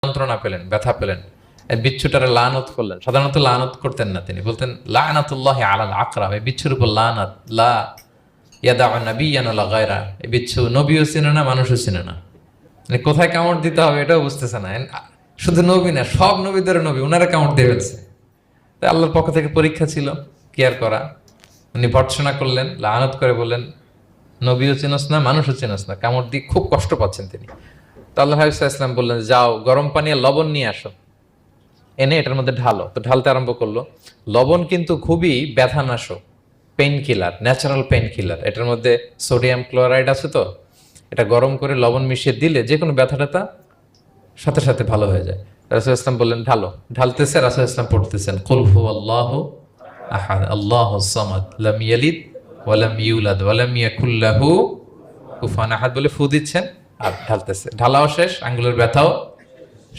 যন্ত্রণা পেলেন, ব্যথা পেলেন, এই বিচ্ছুটারে লানত করলেন। সাধারণত লানত করতেন না, তিনি বলতেন লানাতুল্লাহি আলাল আকরাব, এই বিচ্ছুর উপর লানাত, লা ইয়াদাউ নাবিয়্যান ওয়ালা গায়রা। এই বিচ্ছু নবীও চিনে না, মানুষও চিনে না, মানে কোথায় কামড় দিতে হবে এটাও বুঝতেছে না। শুধু নবী না, সব নবীদের নবী, ওনারা কামড় দিয়ে ফেলছে। তাই আল্লাহর পক্ষ থেকে পরীক্ষা ছিল, কেয়ার করা। উনি ভর্ৎসনা করলেন, লানত করে বললেন নবীও চিনস না, মানুষও চিনস না, কামড় দিয়ে খুব কষ্ট পাচ্ছেন তিনি। তো আল্লাহ হাবিব সাল্লাল্লাহু আলাইহি ওয়াসাল্লাম বললেন, যাও গরম পানি আর লবণ নিয়ে আসো, এনে এটার মধ্যে ঢালো। তো ঢালতে আরম্ভ করলো। লবণ কিন্তু খুবই ব্যথানাশক, pain killer, natural pain killer. এটার মধ্যে সোডিয়াম ক্লোরাইড আছে, তো এটা গরম করে লবণ মিশিয়ে দিলে যে কোনো ব্যথা ট্যাথা সাথে সাথে ভালো হয়ে যায়। রাসূল ইসলাম বললেন ঢালো। ঢালতেছে, রাসূল ইসলাম পড়তেছেন কুল হুয়াল্লাহু আহাদ আল্লাহুস সামাদ লাম ইয়ালিদ ওয়া লাম ইউলাদ ওয়া লাম ইয়াকুল লাহু কুফুয়ান আহাদ বলে ফু দিচ্ছেন আর ঢালতেছে। ঢালাও শেষ, আঙ্গুলের ব্যথাও